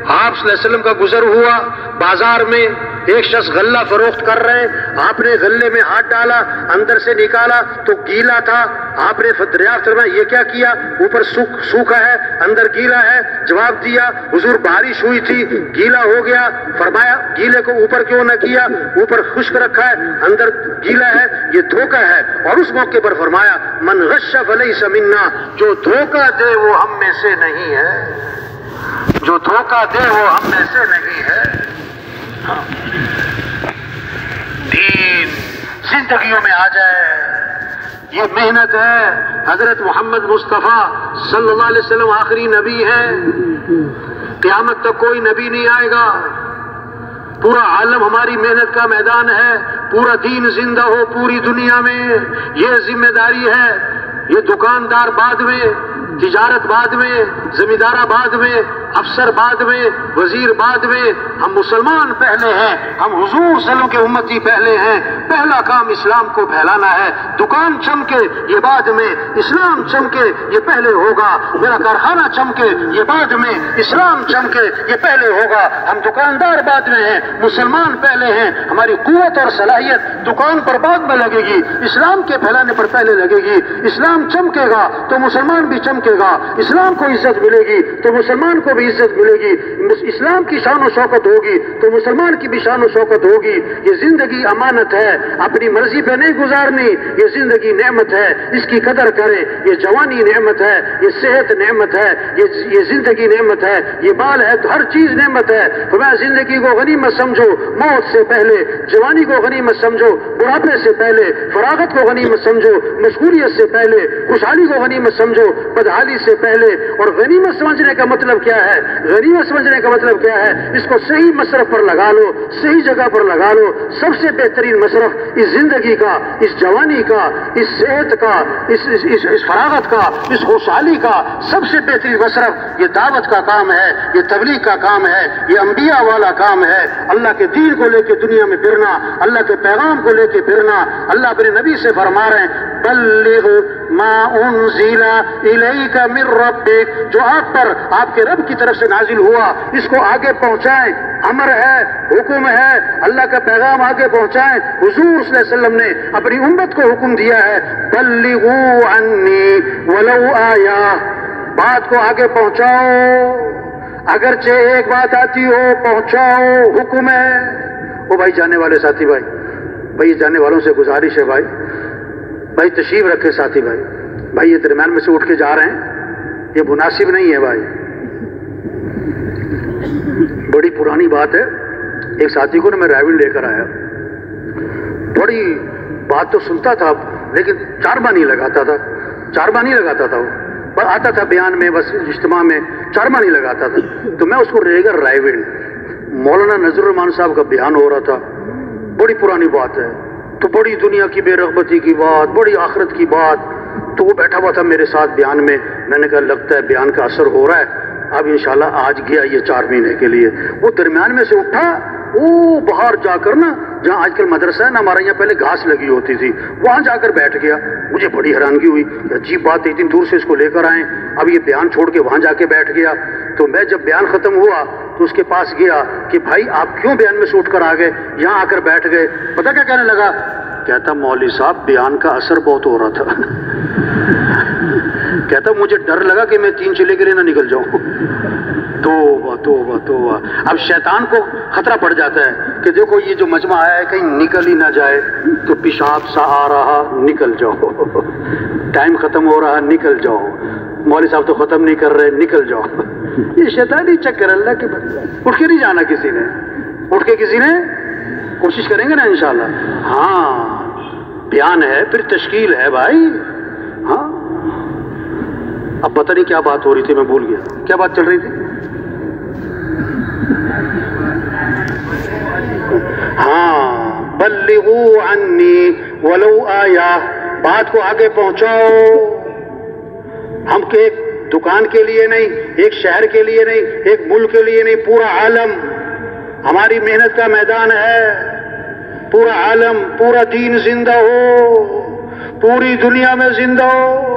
آپ صلی اللہ علیہ وسلم کا گزر ہوا، بازار میں ایک شخص غلہ فروخت کر رہے ہیں، آپ نے غلے میں ہاتھ ڈالا، اندر سے نکالا تو گیلا تھا، آپ نے دریافت فرمایا یہ کیا کیا؟ اوپر سوکھا ہے اندر گیلا ہے۔ جواب دیا حضور بارش ہوئی تھی گیلا ہو گیا۔ فرمایا گیلے کو اوپر کیوں نہ کیا؟ اوپر خشک رکھا ہے اندر گیلا ہے، یہ دھوکہ ہے۔ اور اس موقع پر فرمایا من غش فلیس منا، جو دھوکہ دے وہ ہم میں سے نہیں ہے، جو دھوکہ دے وہ ہم میں سے نہیں ہے۔ دین زندگیوں میں آ جائے، یہ محنت ہے۔ حضرت محمد مصطفیٰ صلی اللہ علیہ وسلم آخری نبی ہیں، قیامت تک کوئی نبی نہیں آئے گا۔ پورا عالم ہماری محنت کا میدان ہے، پورا دین زندہ ہو پوری دنیا میں، یہ ذمہ داری ہے۔ یہ دکاندار بعد میں، تجارت بعد میں، زمیندارہ بعد میں، افسر بعد میں، وزیر بعد میں، ہم مسلمان پہلے ہیں، ہم حضور صلی اللہ علیہ وسلم کے امتی پہلے ہیں۔ پہلا کام اسلام کو پھیلانا ہے۔ دکان چمکے یہ بعد میں، اسلام چمکے یہ پہلے ہوگا۔ میرا کارخانہ چمکے یہ بعد میں، اسلام چمکے یہ پہلے ہوگا۔ ہم دکاندار بعد میں ہیں، مسلمان پہلے ہیں۔ ہماری قوت اور صلاحیت دکان پر بعد میں لگے گی، اسلام کے پھیلانے پر پہلے لگے گی۔ اسلام چمکے گا تو مسلمان بھی چمکے گا، اسلام کو عزت ملے گی تو مسلمان کو بھی عزت ملے گی، اسلام کی شان و شوکت ہوگی تو مسلمان کی بھی شان و شوکت ہوگی۔ یہ زندگی امانت ہے، اپنی مرضی پہ نہیں گزارنی، یہ زندگی نعمت ہے، اس کی قدر کریں۔ یہ جوانی نعمت ہے، یہ صحت نعمت ہے، یہ زندگی نعمت ہے، یہ بال ہے تو ہر چیز نعمت ہے۔ فرمایا زندگی کو غنیمت سمجھو، موت سے پہلے جوانی کو غنیمت سمجھو، بڑھاپے سے پہلے فراغت کو غنیمت سمجھو، مشغولیت سے پہلے خوشحالی کو غنیمت سمجھو، بدحالی سے پہلے۔ اور غنیمت سمجھنے کا مطلب کیا ہے؟ غنیمت سمجھنے کا مطلب کیا ہے؟ اس کو صحیح مصرف پر لگا لو، صحیح جگہ پر لگا لو۔ سب سے بہترین مصرف اس زندگی کا، اس جوانی کا، اس صحت کا، اس فراغت کا، اس خوشحالی کا سب سے بہترین مصرف یہ دعوت کا کام ہے، یہ تبلیغ کا کام ہے، یہ انبیاء والا کام ہے۔ اللہ کے دین کو لے کے دنیا میں پھرنا، اللہ کے پیغام کو لے کے پھرنا۔ اللہ اپنے نبی سے فرما رہے ہیں بلغ ما انزل الیک من ربک، جو آپ پر آپ کے رب کی طرف سے نازل ہوا اس کو آگے پہنچائیں۔ امر ہے، حکم ہے، اللہ کا پیغام آگے پہنچائیں۔ حضور صلی اللہ علیہ وسلم نے اپنی امت کو حکم دیا ہے بلغوا عنی ولو آیہ، بات کو آگے پہنچاؤ، اگرچہ ایک بات آتی ہو پہنچاؤ، حکم ہے۔ وہ بھائی جانے والے ساتھی بھائی جانے والوں سے گزارش ہے بھائی تشریف رکھے ساتھی بھائی یہ درمیان میں سے اٹھ کے جا رہے ہیں، یہ مناسب نہیں ہے بھائی۔ بڑی پرانی بات ہے، ایک ساتھی کو میں رائے لے کر آیا، بڑی بات تو سنتا تھا لیکن چاربا نہیں لگاتا تھا وہ آتا تھا بیان میں، بس اجتماع میں چاربا نہیں لگاتا تھا۔ تو میں اس کو ریگر رائے مولانا نذر الرحمان صاحب کا بیان ہو رہا تھا، بڑی پرانی بات ہے، تو بڑی دنیا کی بے رغبتی کی بات، بڑی آخرت کی بات۔ تو وہ بیٹھا ہوا تھا میرے ساتھ بیان میں نے کہا لگتا ہے بیان کا اثر ہو رہا ہے، اب انشاءاللہ آج گیا یہ 4 مہینے کے لیے۔ وہ درمیان میں سے اٹھا، وہ باہر جا کر نا جہاں آج کل مدرسہ ہے نا ہمارے یہاں پہلے گھاس لگی ہوتی تھی، وہاں جا کر بیٹھ گیا۔ مجھے بڑی حیرانگی ہوئی، عجیب بات ہے، اتنی دور سے اس کو لے کر آئے، اب یہ بیان چھوڑ کے وہاں جا کے بیٹھ گیا۔ تو میں جب بیان ختم ہوا تو اس کے پاس گیا کہ بھائی آپ کیوں بیان میں سے اٹھ کر آ گئے، یہاں آ کر بیٹھ گئے؟ پتہ کیا کہنے لگا؟ کہتا مولوی صاحب بیان کا اثر بہت ہو رہا تھا۔ کہتا مجھے ڈر لگا کہ میں 3 چلے کے لیے نہ نکل جاؤں۔ توبہ توبہ توبہ۔ اب شیطان کو خطرہ پڑ جاتا ہے کہ دیکھو یہ جو مجمع ہے کہیں نکل ہی نہ جائے، تو پیشاب سا آ رہا نکل جاؤ، ٹائم ختم ہو رہا نکل جاؤ، مولوی صاحب تو ختم نہیں کر رہے نکل جاؤ۔ یہ شیطانی چکر اللہ کے بندے۔ اٹھ کے نہیں جانا کسی نے، اٹھ کے کسی نے کوشش کریں گے نا انشاءاللہ۔ ہاں بیان ہے پھر تشکیل ہے بھائی۔ ہاں اب پتہ نہیں کیا بات ہو رہی تھی، میں بھول گیا کیا بات چل رہی تھی۔ ہاں بلغوا عنی ولو آیہ، بات کو آگے پہنچاؤ۔ ہم کے ایک دکان کے لیے نہیں، ایک شہر کے لیے نہیں، ایک ملک کے لیے نہیں، پورا عالم ہماری محنت کا میدان ہے۔ پورا عالم، پورا دین زندہ ہو، پوری دنیا میں زندہ ہو۔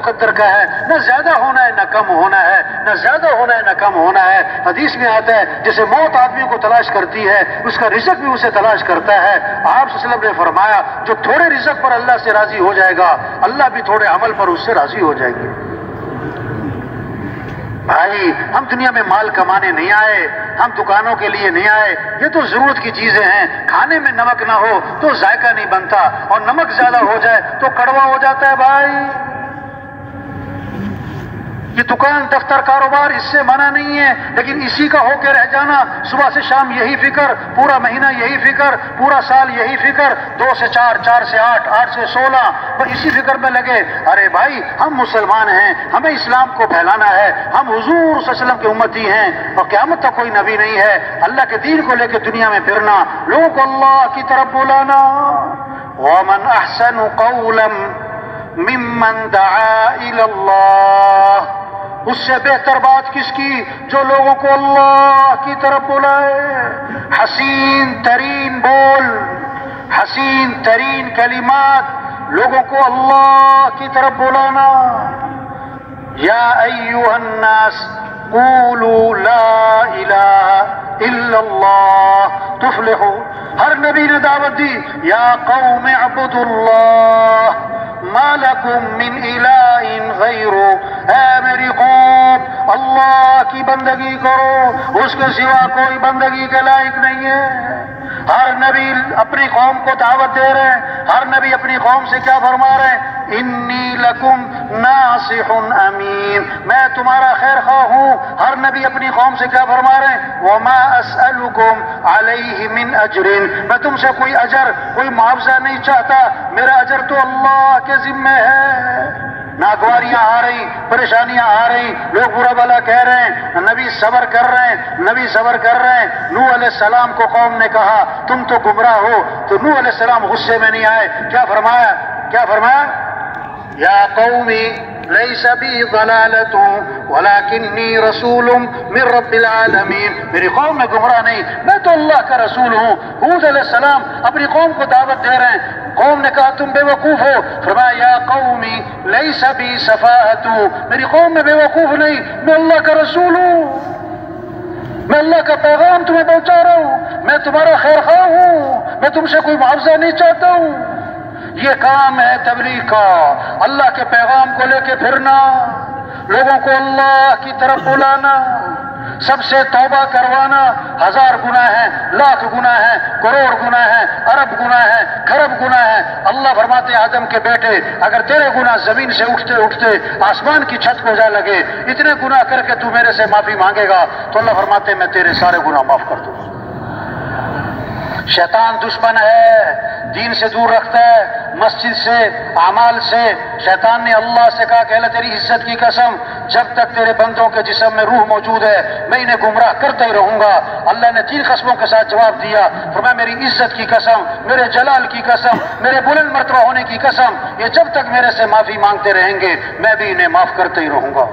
مقدر کا ہے، نہ زیادہ ہونا ہے نہ کم ہونا ہے، نہ زیادہ ہونا ہے نہ کم ہونا ہے۔ حدیث میں آتا ہے جیسے موت آدمی کو تلاش کرتی ہے، اس کا رزق بھی اسے تلاش کرتا ہے۔ آپ صلی اللہ علیہ وسلم نے فرمایا جو تھوڑے رزق پر اللہ سے راضی ہو جائے گا، اللہ بھی تھوڑے عمل پر اس سے راضی ہو جائے گی۔ بھائی ہم دنیا میں مال کمانے نہیں آئے، ہم دکانوں کے لیے نہیں آئے، یہ تو ضرورت کی چیزیں ہیں۔ کھانے میں نمک نہ ہو تو ذائقہ نہیں بنتا، اور نمک زیادہ ہو جائے تو کڑوا ہو جاتا ہے۔ بھائی یہ دکان دفتر کاروبار اس سے منع نہیں ہے، لیکن اسی کا ہو کے رہ جانا، صبح سے شام یہی فکر، پورا مہینہ یہی فکر، پورا سال یہی فکر، 2 سے 4، 4 سے 8، 8 سے 16، پر اسی فکر میں لگے۔ ارے بھائی ہم مسلمان ہیں، ہمیں اسلام کو پھیلانا ہے، ہم حضور صلی اللہ علیہ وسلم کے امتی ہیں، اور قیامت تک کوئی نبی نہیں ہے۔ اللہ کے دین کو لے کے دنیا میں پھرنا، لوگوں کو اللہ کی طرف بلانا۔ وَمَنْ أَحْسَنُ قَوْلًا مِّمَّنْ دَعَا إِلَى اللَّهِ، اس سے بہتر بات کس کی جو لوگوں کو اللہ کی طرف بلائے۔ حسین ترین بول، حسین ترین کلمات، لوگوں کو اللہ کی طرف بلانا۔ یا ایھا الناس قولوا لا الہ الا اللہ تفلحوا، ہر نبی نے دعوت دی یا قوم اعبدوا اللہ ما لکم من الہ غیرہ، اے میری قوم اللہ کی بندگی کرو، اس کے سوا کوئی بندگی کے لائق نہیں ہے۔ ہر نبی اپنی قوم کو دعوت دے رہے ہیں، ہر نبی اپنی قوم سے کیا فرما رہے ہیں؟ انی لکم ناصح امین، میں تمہارا خیر خواہ ہوں۔ ہر نبی اپنی قوم سے کیا فرما رہے ہیں؟ وما اسألکم علیہ من اجر، میں تم سے کوئی اجر، کوئی معاوضہ نہیں چاہتا، میرا اجر تو اللہ کے ذمہ ہے۔ ناگواریاں آ رہی، پریشانیاں آ رہی، لوگ برا بھلا کہہ رہے ہیں، نبی صبر کر رہے ہیں، نبی صبر کر رہے ہیں۔ نوح علیہ السلام کو قوم نے کہا تم تو گمراہ ہو، تو نوح علیہ السلام غصے میں نہیں آئے، کیا فرمایا؟ کیا فرمایا؟ یا قومی لیس بی ضلالۃ ولکنی رسول من رب العالمین، میری قوم میں گمراہ نہیں، میں تو اللہ کا رسول ہوں۔ ہود علیہ السلام اپنی قوم کو دعوت دے رہے ہیں، قوم نے کہا تم بے وقوف ہو، فرمایا یا قومی لیس بی سفاہۃ، میری قوم میں بے وقوف نہیں، میں اللہ کا رسول ہوں، میں اللہ کا پیغام تمہیں پہنچا رہا ہوں، میں تمہارا خیر خواہ ہوں، میں تم سے کوئی معاوضہ نہیں چاہتا ہوں۔ یہ کام ہے تبلیغ کا، اللہ کے پیغام کو لے کے پھرنا، لوگوں کو اللہ کی طرف بلانا، سب سے توبہ کروانا۔ 1000 گناہ ہیں، لاکھ گناہ ہیں، کروڑ گناہ ہیں، ارب گناہ ہیں، کھرب گناہ ہیں۔ اللہ فرماتے ہیں آدم کے بیٹے اگر تیرے گناہ زمین سے اٹھتے اٹھتے آسمان کی چھت کو جا لگے، اتنے گناہ کر کے تو میرے سے معافی مانگے گا تو اللہ فرماتے ہیں میں تیرے سارے گناہ معاف کر دوں۔ شیطان دشمن ہے، دین سے دور رکھتا ہے، مسجد سے، اعمال سے۔ شیطان نے اللہ سے کہا کہ اللہ تیری عزت کی قسم، جب تک تیرے بندوں کے جسم میں روح موجود ہے میں انہیں گمراہ کرتا ہی رہوں گا۔ اللہ نے 3 قسموں کے ساتھ جواب دیا، فرمایا میری عزت کی قسم، میرے جلال کی قسم، میرے بلند مرتبہ ہونے کی قسم، یہ جب تک میرے سے معافی مانگتے رہیں گے میں بھی انہیں معاف کرتا ہی رہوں گا۔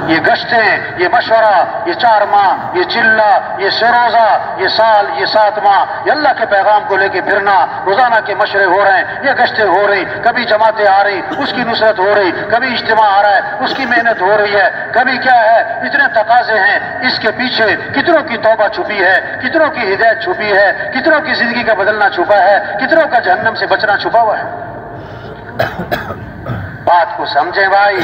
یہ گشتیں، یہ مشورہ، یہ 4 ماہ، یہ چلہ، یہ سروزہ، یہ سال، یہ 7 ماہ، یہ اللہ کے پیغام کو لے کے پھرنا، روزانہ کے مشورے ہو رہے ہیں، یہ گشتیں ہو رہی، کبھی جماعتیں آ رہی اس کی نصرت ہو رہی، کبھی اجتماع آ رہا ہے اس کی محنت ہو رہی ہے، کبھی کیا ہے، اتنے تقاضے ہیں، اس کے پیچھے کتنوں کی توبہ چھپی ہے، کتنوں کی ہدایت چھپی ہے، کتنوں کی زندگی کا بدلنا چھپا ہے، کتنوں کا جہنم سے بچنا چھپا ہوا ہے۔ بات کو سمجھیں بھائی،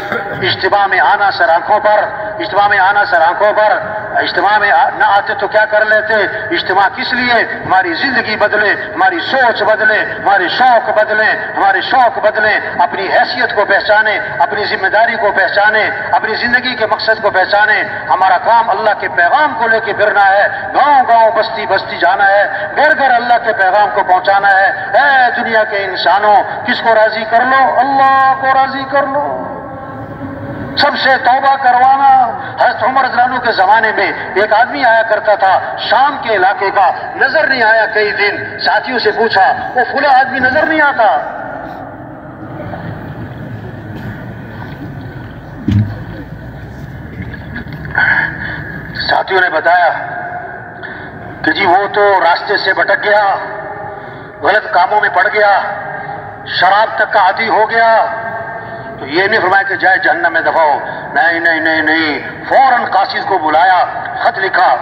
اجتماع میں آنا سر آنکھوں پر، اجتماع میں آنا سر آنکھوں پر، اجتماع میں نہ آتے تو کیا کر لیتے؟ اجتماع کس لیے؟ ہماری زندگی بدلے، ہماری سوچ بدلے، ہمارے شوق بدلیں، ہمارے شوق بدلیں، اپنی حیثیت کو پہچانیں، اپنی ذمہ داری کو پہچانیں، اپنی زندگی کے مقصد کو پہچانیں۔ ہمارا کام اللہ کے پیغام کو لے کے پھرنا ہے، گاؤں گاؤں بستی بستی جانا ہے، گھر گھر اللہ کے پیغام کو پہنچانا ہے۔ اے دنیا کے انسانوں، کس کو راضی کر لو؟ اللہ کو راضی کر لو، سب سے توبہ کروانا۔ حضرت عمر رضی اللہ عنہ کے زمانے میں ایک آدمی آیا کرتا تھا شام کے علاقے کا، نظر نہیں آیا کئی دن، ساتھیوں سے پوچھا وہ فلاں آدمی نظر نہیں آتا۔ ساتھیوں نے بتایا کہ جی وہ تو راستے سے بھٹک گیا، غلط کاموں میں پڑ گیا، شراب تک کا عادی ہو گیا، تو یہ نہیں فرمایا کہ جائے جہنم میں دفع ہو، نہیں نہیں نہیں نہیں، فوراً قاصد کو بلایا، خط لکھا،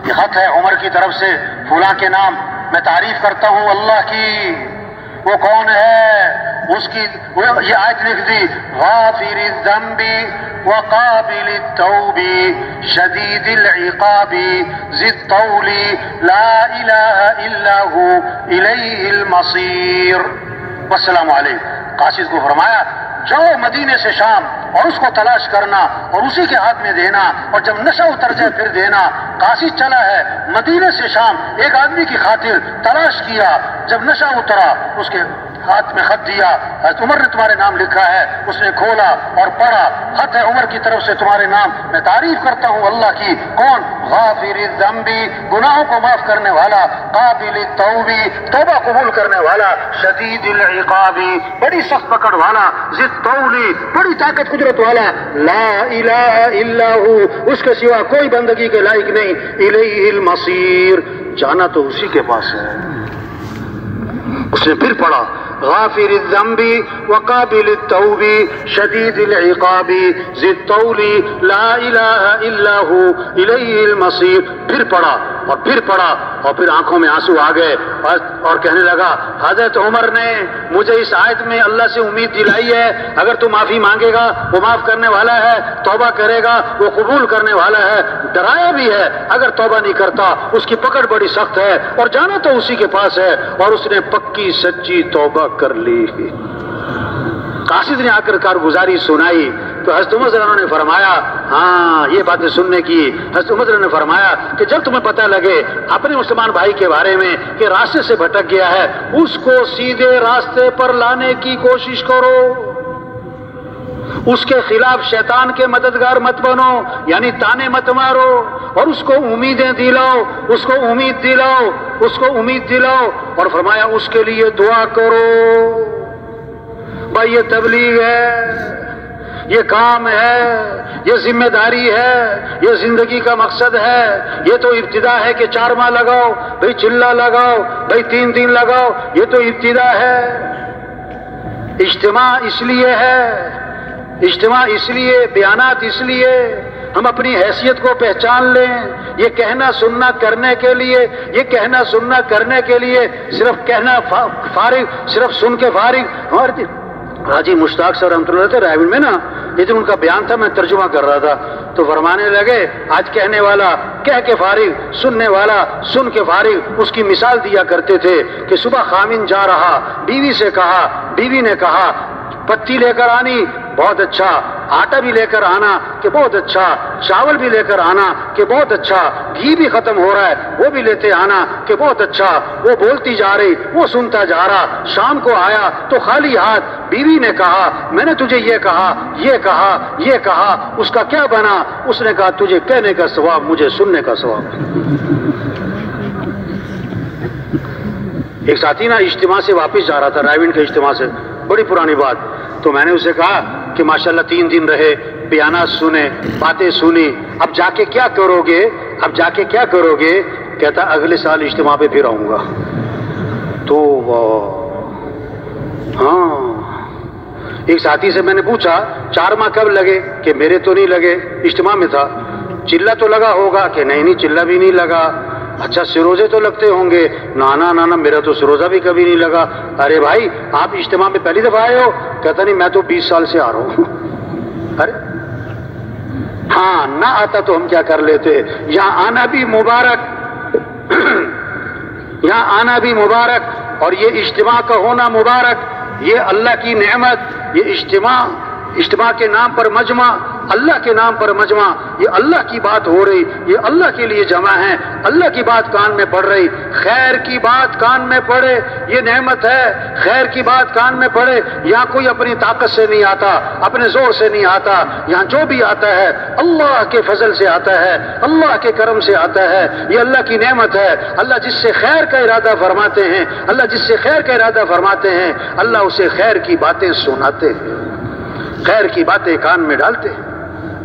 یہ خط ہے عمر کی طرف سے فلاں کے نام، میں تعریف کرتا ہوں اللہ کی، وہ کون ہے، اس کی یہ آیت لکھ دی، غافر الذنب وقابل التوب شدید العقاب ذی الطول لا الہ الا ہو الیہ المصیر والسلام علیکم۔ قاصد کو فرمایا جاؤ مدینے سے شام اور اس کو تلاش کرنا اور اسی کے ہاتھ میں دینا، اور جب نشہ اتر جائے پھر دینا۔ قاصد چلا ہے مدینے سے شام، ایک آدمی کی خاطر تلاش کیا، جب نشہ اترا اس کے ہاتھ میں خط دیا، حضرت عمر نے تمہارے نام لکھا ہے، اس نے کھولا اور پڑھا، خط ہے عمر کی طرف سے تمہارے نام، میں تعریف کرتا ہوں اللہ کی، کون؟ غافر الذنب، گناہوں کو معاف کرنے والا، قابل التوب، توبہ قبول کرنے والا، شدید العقاب، بڑی سخت پکڑ والا، ذی الطول، بڑی طاقت قدرت والا، لا الہ الا ہو، اس کے سوا کوئی بندگی کے لائق نہیں، الیہ المصیر، جانا تو اسی کے پاس ہے۔ اس نے پھر پڑھا غافر الذنب وقابل التوب شدید العقاب ذی الطول لا الہ الا ہو الیہ المصیر، پھر پڑھا اور پھر پڑھا اور پھر آنکھوں میں آنسو آ گئے اور کہنے لگا حضرت عمر نے مجھے اس آیت میں اللہ سے امید دلائی ہے، اگر تو معافی مانگے گا وہ معاف کرنے والا ہے، توبہ کرے گا وہ قبول کرنے والا ہے، ڈرایا بھی ہے اگر توبہ نہیں کرتا اس کی پکڑ بڑی سخت ہے، اور جانا تو اسی کے پاس ہے، اور اس نے پکی سچی توبہ کر لی۔ قاصد نے آ کر کارگزاری سنائی تو حضرت عمر رضی اللہ عنہ نے فرمایا ہاں یہ باتیں سننے کی، حضرت عمر رضی اللہ عنہ نے فرمایا کہ جب تمہیں پتہ لگے اپنے مسلمان بھائی کے بارے میں کہ راستے سے بھٹک گیا ہے، اس کو سیدھے راستے پر لانے کی کوشش کرو، اس کے خلاف شیطان کے مددگار مت بنو، یعنی تانے مت مارو، اور اس کو امیدیں دلاؤ، اس کو امید دلاؤ، اس کو امید دلاؤ، اور فرمایا اس کے لیے دعا کرو۔ بھائی یہ تبلیغ ہے، یہ کام ہے، یہ ذمہ داری ہے، یہ زندگی کا مقصد ہے، یہ تو ابتدا ہے کہ 4 ماہ لگاؤ، بھائی چلہ لگاؤ، بھائی 3 دن لگاؤ، یہ تو ابتدا ہے۔ اجتماع اس لیے ہے، اجتماع اس لیے، بیانات اس لیے ہم اپنی حیثیت کو پہچان لیں، یہ کہنا سننا کرنے کے لیے، یہ کہنا سننا کرنے کے لیے صرف کہنا فارغ، صرف سن کے فارغ۔ ہمارے حاجی مشتاق صاحب رحمۃ اللہ علیہ رائے میں نا یہ جو ان کا بیان تھا میں ترجمہ کر رہا تھا تو فرمانے لگے آج کہنے والا کہہ کے فارغ، سننے والا سن کے فارغ۔ اس کی مثال دیا کرتے تھے کہ صبح خامن جا رہا، بیوی سے کہا، بیوی نے کہا پتی لے کر آنی، بہت اچھا، آٹا بھی لے کر آنا کہ بہت اچھا، چاول بھی لے کر آنا کہ بہت اچھا، گھی بھی ختم ہو رہا ہے وہ بھی لیتے آنا کہ بہت اچھا۔ وہ بولتی جا رہی، وہ سنتا جا رہا، شام کو آیا تو خالی ہاتھ، بیوی نے کہا میں نے تجھے یہ کہا، یہ کہا، یہ کہا، اس کا کیا بنا؟ اس نے کہا تجھے کہنے کا ثواب، مجھے سننے کا ثواب۔ ایک ساتھی نا اجتماع سے واپس جا رہا تھا، رائے کے اجتماع سے، بڑی پرانی بات، تو میں نے اسے کہا کہ ماشاءاللہ 3 دن رہے، بیانات سنے، باتیں سنی، اب جا کے کیا کرو گے؟ اب جا کے کیا کرو گے؟ کہتا اگلے سال اجتماع پہ پھر آؤں گا۔ تو ہاں ایک ساتھی سے میں نے پوچھا 4 ماہ کب لگے؟ کہ میرے تو نہیں لگے، اجتماع میں تھا۔ چلہ تو لگا ہوگا؟ کہ نہیں چلہ بھی نہیں لگا۔ اچھا سروزے تو لگتے ہوں گے؟ نانا میرا تو سروزہ بھی کبھی نہیں لگا۔ ارے بھائی آپ اجتماع میں پہلی دفعہ آئے ہو؟ کہتا نہیں میں تو 20 سال سے آ رہا ہوں۔ ارے ہاں نہ آتا تو ہم کیا کر لیتے؟ یہاں آنا بھی مبارک، یہاں آنا بھی مبارک، اور یہ اجتماع کا ہونا مبارک، یہ اللہ کی نعمت، یہ اجتماع کے نام پر مجمع، اللہ کے نام پر مجمع، یہ اللہ کی بات ہو رہی، یہ اللہ کے لیے جمع ہے، اللہ کی بات کان میں پڑ رہی، خیر کی بات کان میں پڑے، یہ نعمت ہے، خیر کی بات کان میں پڑے۔ یہاں کوئی اپنی طاقت سے نہیں آتا، اپنے زور سے نہیں آتا، یہاں جو بھی آتا ہے اللہ کے فضل سے آتا ہے، اللہ کے کرم سے آتا ہے، یہ اللہ کی نعمت ہے۔ اللہ جس سے خیر کا ارادہ فرماتے ہیں، اللہ جس سے خیر کا ارادہ فرماتے ہیں، اللہ اسے خیر کی باتیں سناتے ہیں، خیر کی باتیں کان میں ڈالتے ہیں۔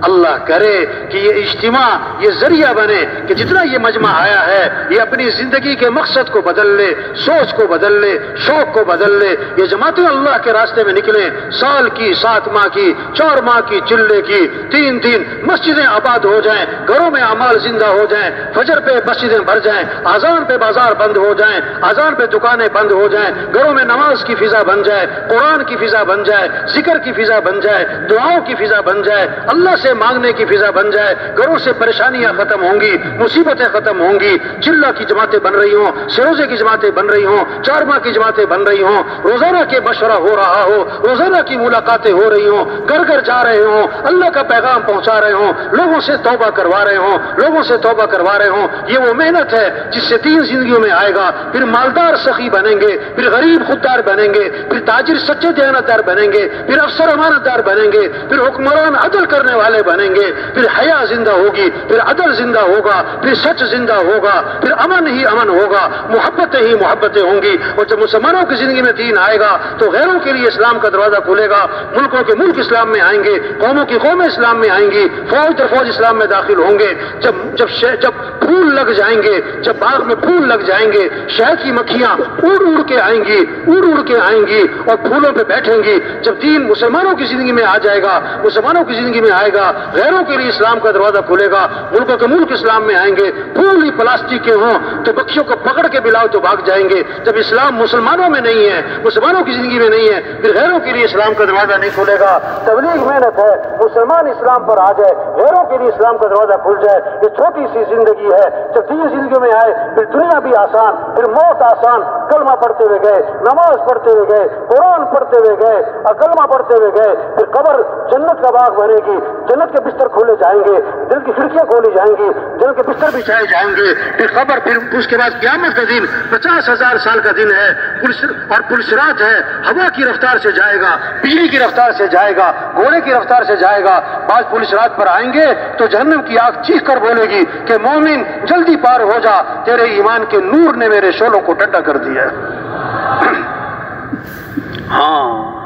اللہ کرے کہ یہ اجتماع یہ ذریعہ بنے کہ جتنا یہ مجمع آیا ہے یہ اپنی زندگی کے مقصد کو بدل لے، سوچ کو بدل لے، شوق کو بدل لے، یہ جماعتیں اللہ کے راستے میں نکلیں، سال کی، 7 ماہ کی، 4 ماہ کی، چلے کی، 3 مسجدیں آباد ہو جائیں، گھروں میں اعمال زندہ ہو جائیں، فجر پہ مسجدیں بھر جائیں، اذان پہ بازار بند ہو جائیں، اذان پہ دکانیں بند ہو جائیں، گھروں میں نماز کی فضا بن جائے، قرآن کی فضا بن جائے، ذکر کی فضا بن جائے، دعاؤں کی فضا بن جائے، اللہ سے مانگنے کی فضا بن جائے، گھروں سے پریشانیاں ختم ہوں گی، مصیبتیں ختم ہوں گی، چلہ کی جماعتیں بن رہی ہوں، سروزے کی جماعتیں بن رہی ہوں، 4 ماہ کی جماعتیں بن رہی ہوں، روزانہ کے مشورہ ہو رہا ہو، روزانہ کی ملاقاتیں ہو رہی ہوں، گھر گھر جا رہے ہوں، اللہ کا پیغام پہنچا رہے ہوں، لوگوں سے توبہ کروا رہے ہوں، لوگوں سے توبہ کروا رہے ہوں، یہ وہ محنت ہے جس سے 3 زندگیوں میں آئے گا، پھر مالدار سخی بنیں گے، پھر غریب خوددار بنیں گے، پھر تاجر سچے دیانتدار بنیں گے، پھر افسر امانتدار بنیں گے، پھر حکمران عدل کرنے والے بنیں گے، پھر حیا زندہ ہوگی، پھر عدل زندہ ہوگا، پھر سچ زندہ ہوگا، پھر امن ہی امن ہوگا، محبتیں ہی محبتیں ہوں گی، اور جب مسلمانوں کی زندگی میں دین آئے گا تو غیروں کے لیے اسلام کا دروازہ کھلے گا، ملکوں کے ملک اسلام میں آئیں گے، قوموں کی قومیں اسلام میں آئیں گی، فوج در فوج اسلام میں داخل ہوں گے، جب پھول لگ جائیں گے، جب باغ میں پھول لگ جائیں گے، شہد کی مکھیاں اڑ کے آئیں گی، اڑ کے آئیں گی اور پھولوں پہ بیٹھیں گی، جب دین مسلمانوں کی زندگی میں آ جائے گا، مسلمانوں کی زندگی میں آئے گا، غیروں کے لیے اسلام کا دروازہ کھلے گا، ملکوں کے ملک اسلام میں آئیں گے، پھول ہی پلاسٹک کے ہوں تو بچوں کو پکڑ کے بلاؤ تو بھاگ جائیں گے، جب اسلام مسلمانوں میں نہیں ہے، مسلمانوں کی زندگی میں نہیں ہے، پھر غیروں کے لیے اسلام کا دروازہ نہیں کھلے گا۔ تبلیغ محنت ہے، مسلمان اسلام پر آ جائے، غیروں کے لیے اسلام کا دروازہ کھل جائے، یہ چھوٹی سی زندگی ہے، جب 3 زندگیوں میں آئے پھر دنیا بھی آسان، پھر موت آسان، کلمہ پڑھتے ہوئے گئے، نماز پڑھتے ہوئے گئے، قرآن پڑھتے ہوئے گئے اور کلمہ پڑھتے ہوئے گئے، پھر قبر جنت کا باغ بنے گی، جنت کے بستر کھولے جائیں گے، دل کی کھڑکیاں کھولی جائیں گی، دل کے بستر بچھائے جائیں گے، پھر قبر، پھر اس کے بعد قیامت کا دن 50,000 سال کا دن ہے، اور پلسرات ہے، ہوا کی رفتار سے جائے گا، بجلی کی رفتار سے جائے گا، گھوڑے کی رفتار سے جائے گا، بعض پلسرات پر آئیں گے تو جہنم کی آگ چیخ کر بولے گی کہ مومن جلدی پار ہو جا، تیرے ایمان کے نور نے میرے شعلوں کو ٹھنڈا کر دیا۔ ہاں،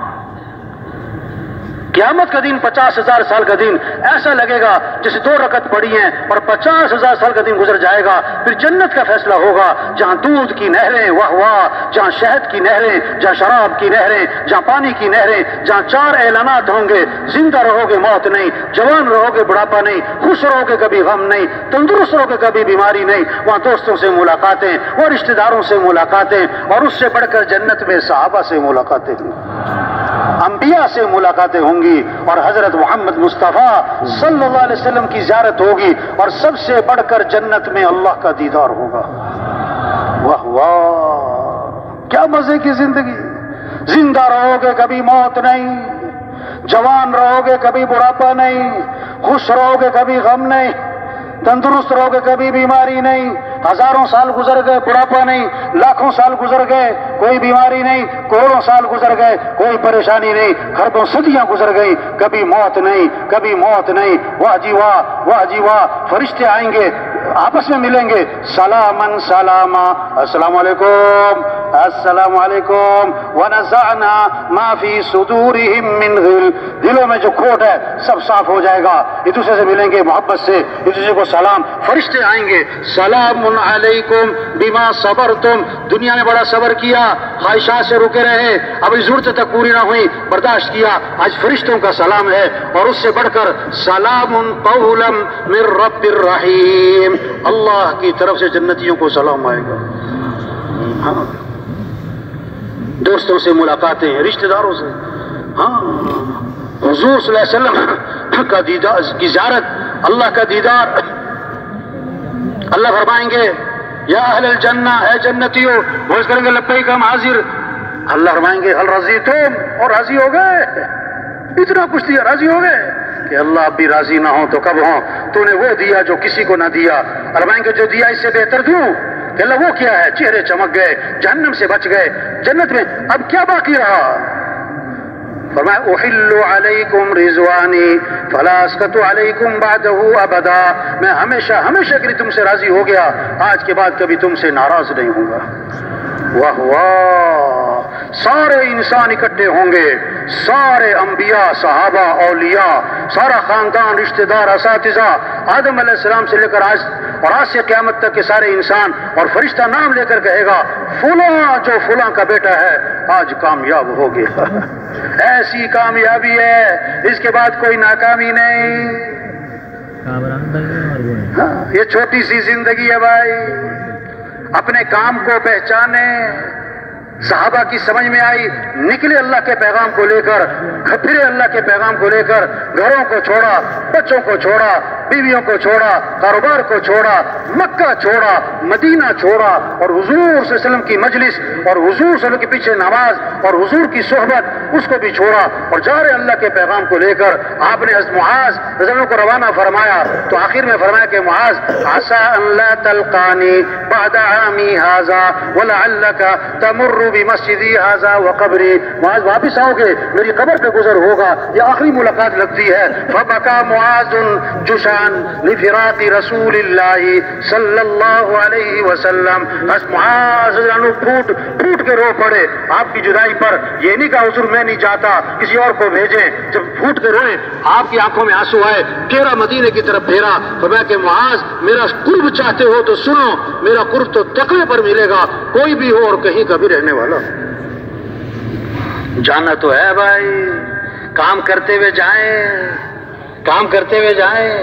قیامت کا دن 50,000 سال کا دن ایسا لگے گا جیسے 2 رکعت پڑی ہیں، اور 50,000 سال کا دن گزر جائے گا، پھر جنت کا فیصلہ ہوگا، جہاں دودھ کی نہریں واہ واہ، جہاں شہد کی نہریں، جہاں شراب کی نہریں، جہاں پانی کی نہریں، جہاں 4 اعلانات ہوں گے، زندہ رہو گے موت نہیں، جوان رہو گے بڑھاپا نہیں، خوش رہو گے کبھی غم نہیں، تندرست رہو گے کبھی بیماری نہیں، وہاں دوستوں سے ملاقاتیں اور رشتہ داروں سے ملاقاتیں، اور اس سے بڑھ کر جنت میں صحابہ سے ملاقاتیں ہوں، انبیاء سے ملاقاتیں ہوں گی، اور حضرت محمد مصطفیٰ صلی اللہ علیہ وسلم کی زیارت ہوگی، اور سب سے بڑھ کر جنت میں اللہ کا دیدار ہوگا۔ واہ واہ، کیا مزے کی زندگی، زندہ رہو گے کبھی موت نہیں، جوان رہو گے کبھی بڑھاپا نہیں، خوش رہو گے کبھی غم نہیں، تندرست رہو گے کبھی بیماری نہیں، 1000 سال گزر گئے بڑھاپا نہیں، لاکھوں سال گزر گئے کوئی بیماری نہیں، کروڑوں سال گزر گئے کوئی پریشانی نہیں، خربوں صدیاں گزر گئی کبھی موت نہیں، کبھی موت نہیں۔ واہ جی واہ، واہ جی واہ، فرشتے آئیں گے، آپس میں ملیں گے، سلامن سلاما، السلام علیکم السلام علیکم، ونزعنا ما فی صدورہم من غل، دلوں میں جو کھوٹ ہے سب صاف ہو جائے گا، ایک دوسرے سے ملیں گے محبت سے، ایک دوسرے کو سلام، فرشتے آئیں گے، سلام علیکم بما صبرتم، دنیا میں بڑا صبر کیا، خواہشات سے رکے رہے، ابھی ضرورت تک پوری نہ ہوئی، برداشت کیا، آج فرشتوں کا سلام ہے، اور اس سے بڑھ کر سلام قولا من رب الرحیم، اللہ کی طرف سے جنتیوں کو سلام آئے گا۔ ہاں، دوستوں سے ملاقاتیں، رشتہ داروں سے، ہاں، حضور صلی اللہ علیہ وسلم کا دیدار کی زیارت، اللہ کا دیدار، اللہ فرمائیں گے یا اہل الجنہ، اے جنتیوں، بوجھ کریں گے لبیک ہم حاضر، اللہ فرمائیں گے هل رضیتم، اور راضی ہو گئے، اتنا کچھ دیا راضی ہو گئے، کہ اللہ اب بھی راضی نہ ہوں تو کب ہوں، تو نے وہ دیا جو کسی کو نہ دیا، فرمائیں گے جو دیا اس سے بہتر دوں، کہ اللہ وہ کیا ہے، چہرے چمک گئے، جہنم سے بچ گئے، جنت میں اب کیا باقی رہا، فرمایا احل علیکم رضوانی فلا اسقط علیکم بعدہ ابدا، میں ہمیشہ ہمیشہ کے لیے تم سے راضی ہو گیا، آج کے بعد کبھی تم سے ناراض نہیں ہوں گا۔ واہ واہ، سارے انسان اکٹھے ہوں گے، سارے انبیاء، صحابہ، اولیاء، سارا خاندان، رشتہ دار، اساتذہ، آدم علیہ السلام سے لے کر آج اور آج سے قیامت تک کے سارے انسان اور فرشتہ نام لے کر کہے گا فلاں جو فلاں کا بیٹا ہے آج کامیاب ہو گیا۔ ایسی کامیابی ہے، اس کے بعد کوئی ناکامی نہیں۔ یہ چھوٹی سی زندگی ہے بھائی، اپنے کام کو پہچانے۔ صحابہ کی سمجھ میں آئی، نکلے اللہ کے پیغام کو لے کر، پھرے اللہ کے پیغام کو لے کر، گھروں کو چھوڑا، بچوں کو چھوڑا، بیویوں کو چھوڑا، کاروبار کو چھوڑا، مکہ چھوڑا، مدینہ چھوڑا، اور حضور صلی اللہ علیہ وسلم کی مجلس اور حضور صلی اللہ علیہ وسلم کے پیچھے نماز اور حضور کی صحبت اس کو بھی چھوڑا اور جا رہے اللہ کے پیغام کو لے کر۔ آپ نے حضرت معاذ رضی اللہ عنہ کو روانہ فرمایا تو آخر میں فرمایا کہ معاذ عسى ان لا تلقانی بعد عامی ھذا ولعلک تمر بمسجدی ھذا وقبری، معاذ واپس آؤ گے، میری قبر پہ گزر ہوگا، یہ آخری ملاقات لگتی ہے۔ فبکا معاذ جشعا لفراق رسول اللہ صلی اللہ علیہ وسلم، بس معاذ رضی اللہ عنہ پھوٹ کے رو پڑے آپ کی جدائی پر۔ یہ نہیں کہا حضور میں نہیں چاہتا، کسی اور کو بھیجیں، جب پھوٹ کے روئے آپ کی آنکھوں میں آنسو آئے، چہرہ مدینے کی طرف پھیرا، فرمایا کہ معاذ میرا قرب چاہتے ہو تو سنو، میرا قرب تو تقوی پر ملے گا، کوئی بھی ہو اور کہیں کا بھی رہنے والا۔ جانا تو ہے بھائی، کام کرتے ہوئے جائیں، کام کرتے ہوئے جائیں۔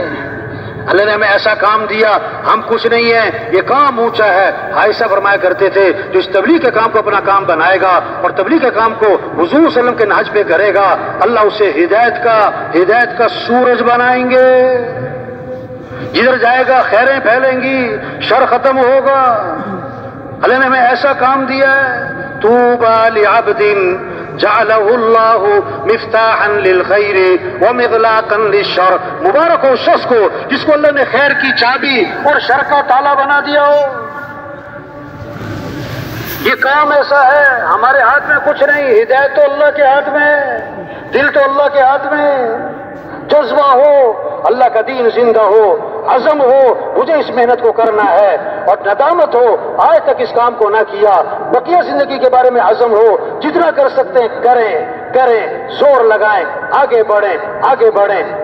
اللہ نے ہمیں ایسا کام دیا، ہم کچھ نہیں ہیں، یہ کام اونچا ہے۔ عائشہ فرمایا کرتے تھے جو اس تبلیغ کے کام کو اپنا کام بنائے گا اور تبلیغ کے کام کو حضور صلی اللہ علیہ وسلم کے نہج پہ کرے گا، اللہ اسے ہدایت کا سورج بنائیں گے۔ جدھر جائے گا خیریں پھیلیں گی، شر ختم ہوگا۔ اللہ نے ہمیں ایسا کام دیا ہے، طوبی لعبد جعلہ اللہ مفتاحا للخیر ومغلاقا للشر، مبارک ہو اس شخص کو جس کو اللہ نے خیر کی چابی اور شر کا تالا بنا دیا ہو۔ یہ کام ایسا ہے، ہمارے ہاتھ میں کچھ نہیں، ہدایت تو اللہ کے ہاتھ میں، دل تو اللہ کے ہاتھ میں۔ جذبہ ہو، اللہ کا دین زندہ ہو، عزم ہو مجھے اس محنت کو کرنا ہے، اور ندامت ہو آج تک اس کام کو نہ کیا، بقیہ زندگی کے بارے میں عزم ہو، جتنا کر سکتے ہیں کریں، زور لگائیں، آگے بڑھیں۔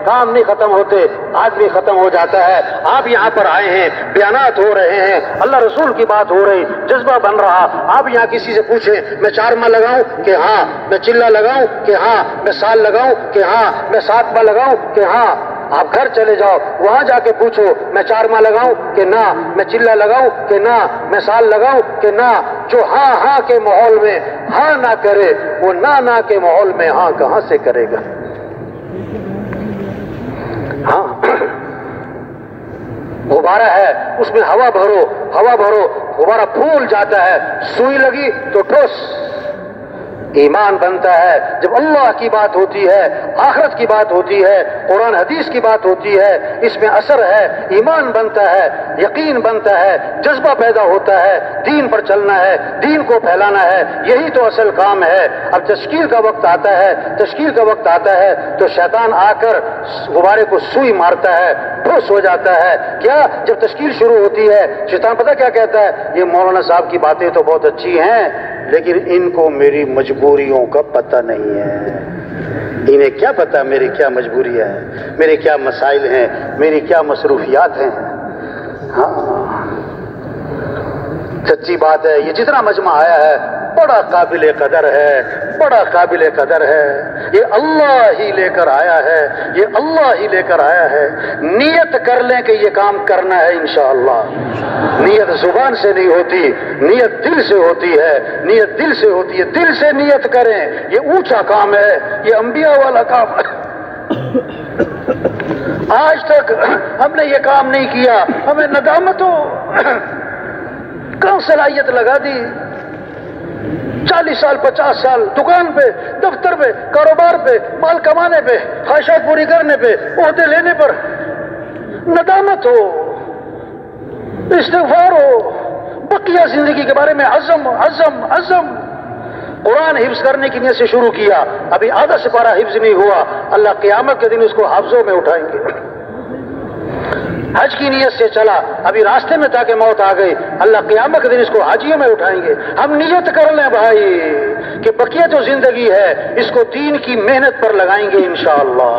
کام نہیں ختم ہوتے، آدمی ختم ہو جاتا ہے۔ آپ یہاں پر آئے ہیں، بیانات ہو رہے ہیں، اللہ رسول کی بات ہو رہی، جذبہ بن رہا۔ آپ یہاں کسی سے پوچھیں میں 4 ماہ لگاؤں کہ ہاں، میں چلہ لگاؤں کہ ہاں، میں سال لگاؤں کہ ہاں، میں 7 ماہ لگاؤں کہ ہاں۔ آپ گھر چلے جاؤ، وہاں جا کے پوچھو میں 4 ماہ لگاؤں کہ نہ، میں چلہ لگاؤں کہ نہ، میں سال لگاؤں کہ نہ۔ جو ہاں کے ماحول میں ہاں نہ کرے، وہ نہ کے ماحول میں ہاں کہاں سے کرے گا؟ ہاں غبارہ ہے، اس میں ہوا بھرو، غبارہ پھول جاتا ہے، سوئی لگی تو ٹھوس۔ ایمان بنتا ہے جب اللہ کی بات ہوتی ہے، آخرت کی بات ہوتی ہے، قرآن حدیث کی بات ہوتی ہے، اس میں اثر ہے، ایمان بنتا ہے، یقین بنتا ہے، جذبہ پیدا ہوتا ہے، دین پر چلنا ہے، دین کو پھیلانا ہے، یہی تو اصل کام ہے۔ اب تشکیل کا وقت آتا ہے تو شیطان آ کر غبارے کو سوئی مارتا ہے، ٹھوس ہو جاتا ہے۔ کیا جب تشکیل شروع ہوتی ہے شیطان پتہ کیا کہتا ہے؟ یہ مولانا صاحب کی باتیں تو بہت اچھی ہیں لیکن ان کو میری مجبوریوں کا پتہ نہیں ہے، انہیں کیا پتہ میری کیا مجبوریاں ہیں، میرے کیا مسائل ہیں، میری کیا مصروفیات ہیں۔ ہاں سچی بات ہے، یہ جتنا مجمع آیا ہے بڑا قابل قدر ہے، یہ اللہ ہی لے کر آیا ہے، نیت کر لیں کہ یہ کام کرنا ہے انشاءاللہ۔ نیت زبان سے نہیں ہوتی، نیت دل سے ہوتی ہے، دل سے نیت کریں، یہ اونچا کام ہے، یہ انبیاء والا کام ہے۔ آج تک ہم نے یہ کام نہیں کیا، ہمیں ندامت ہو، کہاں صلاحیت لگا دی، 40 سال 50 سال دکان پہ، دفتر پہ، کاروبار پہ، مال کمانے پہ، خواہشات پوری کرنے پہ، عہدے لینے پر۔ ندامت ہو، استغفار ہو، بقیہ زندگی کے بارے میں عزم۔ قرآن حفظ کرنے کی نیت سے شروع کیا، ابھی آدھا سپارہ حفظ نہیں ہوا، اللہ قیامت کے دن اس کو حافظوں میں اٹھائیں گے۔ حج کی نیت سے چلا، ابھی راستے میں تاکہ موت آ گئی، اللہ قیامت کے دن اس کو حاجیوں میں اٹھائیں گے۔ ہم نیت کر لیں بھائی کہ بقیہ جو زندگی ہے اس کو دین کی محنت پر لگائیں گے انشاءاللہ.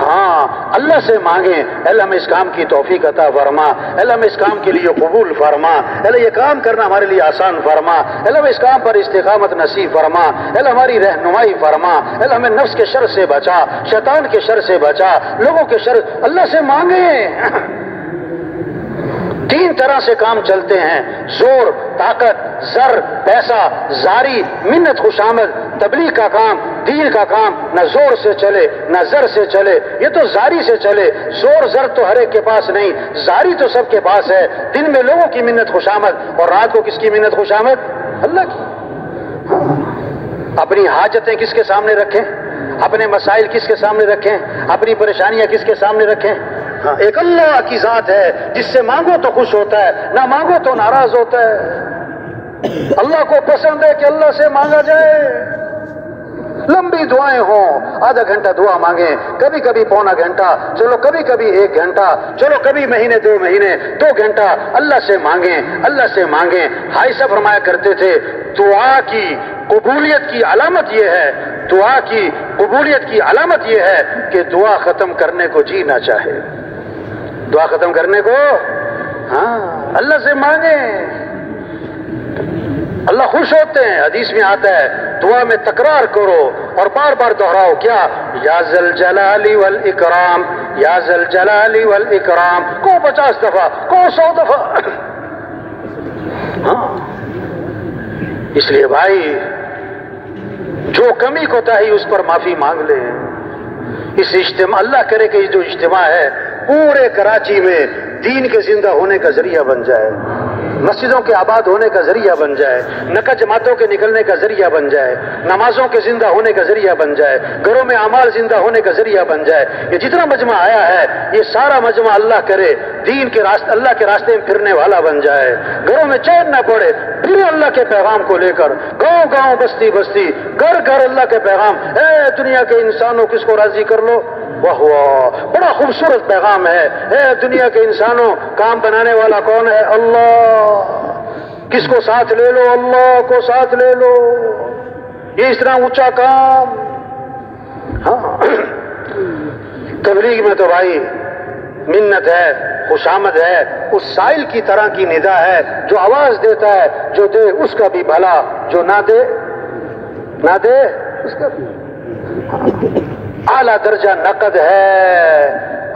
ہاں اللہ سے مانگیں اللہ ہمیں اس کام کی توفیق عطا فرما، اللہ ہمیں اس کام کے لیے قبول فرما، اللہ یہ کام کرنا ہمارے لیے آسان فرما، اللہ ہمیں اس کام پر استقامت نصیب فرما، اللہ ہماری رہنمائی فرما، اللہ ہمیں نفس کے شر سے بچا، شیطان کے شر سے بچا، لوگوں کے شر. اللہ سے مانگیں. 3 طرح سے کام چلتے ہیں: زور، طاقت، زر، پیسہ، زاری، منت خوشامد. تبلیغ کا کام، دین کا کام نہ زور سے چلے نہ زر سے چلے، یہ تو زاری سے چلے. زور زر تو ہر ایک کے پاس نہیں، زاری تو سب کے پاس ہے. دن میں لوگوں کی منت خوشامد اور رات کو کس کی منت خوشامد؟ اللہ کی. اپنی حاجتیں کس کے سامنے رکھیں، اپنے مسائل کس کے سامنے رکھیں، اپنی پریشانیاں کس کے سامنے رکھیں؟ ایک اللہ کی ذات ہے جس سے مانگو تو خوش ہوتا ہے، نہ مانگو تو ناراض ہوتا ہے. اللہ کو پسند ہے کہ اللہ سے مانگا جائے. لمبی دعائیں ہوں، آدھا گھنٹہ دعا مانگیں، کبھی کبھی پونا گھنٹہ، چلو کبھی کبھی 1 گھنٹہ، چلو کبھی مہینے 2 مہینے 2 گھنٹہ اللہ سے مانگیں، اللہ سے مانگیں. بھائی صاحب فرمایا کرتے تھے دعا کی قبولیت کی علامت یہ ہے، دعا کی قبولیت کی علامت یہ ہے کہ دعا ختم کرنے کو جی نہ چاہے. دعا ختم کرنے کو ہاں اللہ سے مانگیں، اللہ خوش ہوتے ہیں. حدیث میں آتا ہے دعا میں تکرار کرو اور بار بار دہراؤ. کیا؟ یا ذل جلال والاکرام، یا ذل جلال والاکرام. کو 50 دفعہ، کو 100 دفعہ. ہاں اس لیے بھائی جو کمی کوتاہی اس پر معافی مانگ لیں. اس اجتماع، اللہ کرے کہ یہ جو اجتماع ہے پورے کراچی میں دین کے زندہ ہونے کا ذریعہ بن جائے، مسجدوں کے آباد ہونے کا ذریعہ بن جائے، نقد جماعتوں کے نکلنے کا ذریعہ بن جائے، نمازوں کے زندہ ہونے کا ذریعہ بن جائے، گھروں میں اعمال زندہ ہونے کا ذریعہ بن جائے. یہ جتنا مجمع آیا ہے یہ سارا مجمع اللہ کرے دین کے راستے، اللہ کے راستے میں پھرنے والا بن جائے. گھروں میں چین نہ پڑے، پھر اللہ کے پیغام کو لے کر گاؤں گاؤں، بستی بستی، گھر گھر اللہ کے پیغام. اے دنیا کے انسانوں کس کو راضی کر لو. واہ واہ، بڑا خوبصورت پیغام ہے. اے دنیا کے انسانوں کام بنانے والا کون ہے؟ اللہ. کس کو ساتھ لے لو؟ اللہ کو ساتھ لے لو. یہ اتنا اونچا کام. ہاں تبلیغ میں تو بھائی منت ہے، خوشامد ہے، اس سائل کی طرح کی ندا ہے جو آواز دیتا ہے، جو دے اس کا بھی بھلا، جو نہ دے نہ دے اس کا بھی. اعلیٰ درجہ نقد ہے،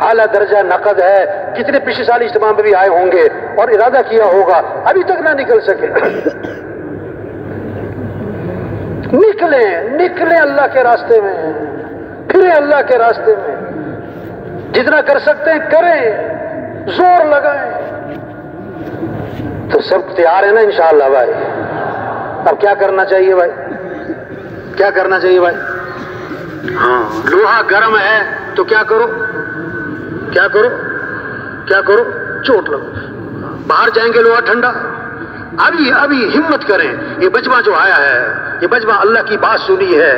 اعلیٰ درجہ نقد ہے. کتنے پچھلے سال اجتماع میں بھی آئے ہوں گے اور ارادہ کیا ہوگا، ابھی تک نہ نکل سکے. نکلیں اللہ کے راستے میں، پھریں اللہ کے راستے میں. جتنا کر سکتے ہیں کریں، زور لگائیں. تو سب تیار ہے نا انشاءاللہ بھائی؟ اب کیا کرنا چاہیے بھائی؟ کیا کرنا چاہیے بھائی؟ ہاں لوہا گرم ہے تو کیا کرو؟ کیا کرو؟ کیا کرو؟ چوٹ لگو. باہر جائیں گے لوہا ٹھنڈا. ابھی ہمت کریں. یہ مجمع جو آیا ہے، یہ مجمع اللہ کی بات سنی ہے،